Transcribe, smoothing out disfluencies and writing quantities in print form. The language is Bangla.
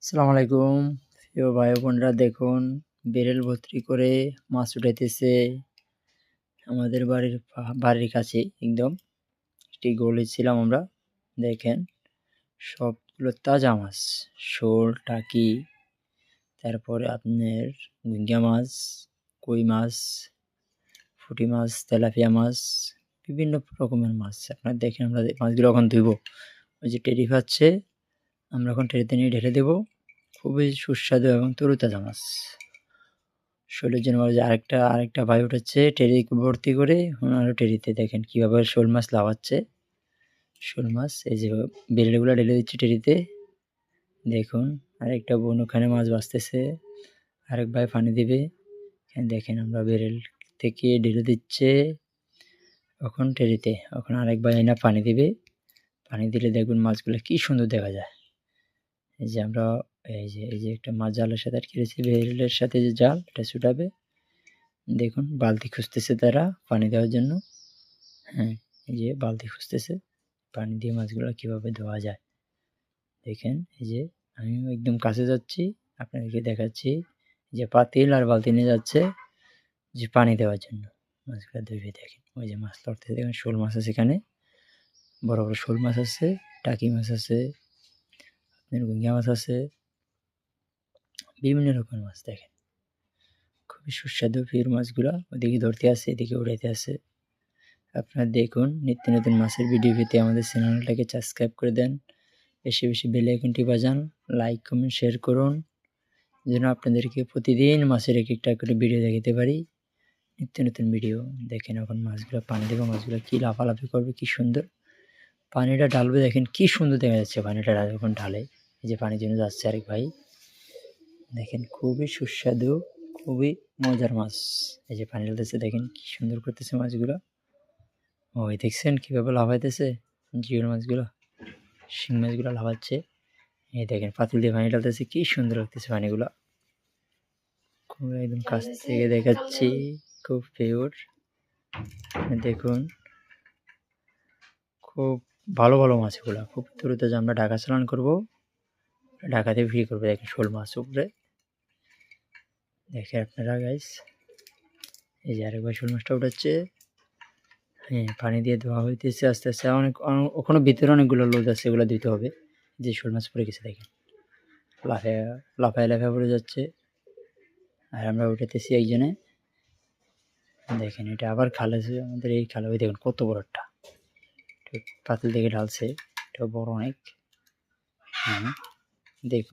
আসসালামু আলাইকুম প্রিয় ভাই বোনরা, দেখুন বেরেল ভর্তি করে মাছ উঠাইতেছে আমাদের বাড়ির কাছে একদম একটি গলি ছিলাম আমরা। দেখেন সবগুলো তাজা মাছ, শোল, টাকি, তারপরে আপনার গুঙ্গা মাছ, কই মাছ, পুঁটি মাছ, তেলাপিয়া মাছ, বিভিন্ন রকমের মাছ। আপনারা দেখেন আমরা মাছগুলো এখন ধুইব। ওই যে টেরি পাচ্ছে, আমরা এখন টেরিতে নিয়ে ঢেলে দেবো। খুবই সুস্বাদু এবং তরুতাজা মাছ। শোলের জন্য আরেকটা ভাই উঠাচ্ছে টেরি ভর্তি করে। আরও টেরিতে দেখেন কীভাবে শোল মাছ লাফাচ্ছে। শোল মাছ এই যে বেরেলগুলো ঢেলে দিচ্ছে টেরিতে। দেখুন আরেকটা বোন ওখানে মাছ ভাজতেছে, আরেক ভাই পানি দিবে। দেখেন আমরা বেরেল থেকে ঢেলে দিচ্ছে এখন টেরিতে। এখন আরেক ভাই এনে পানি দিবে। পানি দিলে দেখবেন মাছগুলো কী সুন্দর দেখা যায়। এই যে আমরা এই যে একটা মাছ জালের সাথে আটকে রয়েছে, বেরেলের সাথে যে জাল এটা ছুটাবে। দেখুন বালতি খুঁজতেছে তারা পানি দেওয়ার জন্য। হ্যাঁ, এই যে বালতি খুঁজতেছে পানি দিয়ে মাছগুলো কীভাবে ধোয়া যায়। দেখেন এই যে আমি একদম কাছে যাচ্ছি, আপনাদেরকে দেখাচ্ছি যে পাতিল আর বালতি নিয়ে যাচ্ছে যে পানি দেওয়ার জন্য মাছগুলো ধুয়ে। দেখেন ওই যে মাছ ধরতেছে, দেখেন শোল মাছ আছে এখানে, বড় বড় শোল মাছ আছে, টাকি মাছ আছে, আপনার গুঙ্গা মাছ আছে, বিভিন্ন রকমের মাছ। দেখেন খুবই সুস্বাদু ফির মাছগুলো ওদিকে ধরতে আসে, এদিকে উড়াইতে আসে। আপনারা দেখুন নিত্য নতুন মাছের ভিডিও পেতে আমাদের চ্যানেলটাকে সাবস্ক্রাইব করে দেন, বেশি বেশি বেল আইকনটি বাজান, লাইক কমেন্ট শেয়ার করুন, যেন আপনাদেরকে প্রতিদিন মাছের এক একটা করে ভিডিও দেখাতে পারি, নিত্য নতুন ভিডিও। দেখেন এখন মাছগুলো পানি দেবো, মাছগুলো কী লাফালাফি করবে, কী সুন্দর পানিটা ঢালবে। দেখেন কী সুন্দর দেখা যাচ্ছে পানিটা যখন ঢালে। এই যে পানির জন্য যাচ্ছে আরেক ভাই। দেখেন খুবই সুস্বাদু, খুবই মজার মাছ। এই যে পানি ঢালতেছে, দেখেন কী সুন্দর করতেছে মাছগুলো। ওই দেখছেন কীভাবে লাফাইতেছে জিওল মাছগুলো, শিং মাছগুলো লাফাচ্ছে। এই দেখেন পাতিল দিয়ে পানি ঢালতেছে, কী সুন্দর লাগতেছে পানিগুলো। খুব একদম কাছ থেকে দেখাচ্ছি, খুব পিওর। দেখুন খুব ভালো ভালো মাছ এগুলো, খুব দ্রুত যে আমরা ঢাকা চালান করবো, ঢাকাতে বিক্রি করবো। দেখেন শোল মাছ উপরে, দেখে আপনারা গাইস। এই যে আরেকবার শোল মাছটা উঠাচ্ছে। হ্যাঁ, পানি দিয়ে ধোয়া হইতেছে আস্তে আস্তে। ওখানে ভিতরে অনেকগুলো লোদ আছে, এগুলো দিতে হবে। যে শোল মাছ পড়ে গেছে দেখেন, লাফায় লাফায় পড়ে যাচ্ছে, আর আমরা উঠাতেছি একজনে। দেখেন এটা আবার খাল আছে আমাদের, এই খালে ওই দেখুন কত বড় একটা পাতিল থেকে ঢালছে, এটা বড় অনেক। হ্যাঁ দেখুন।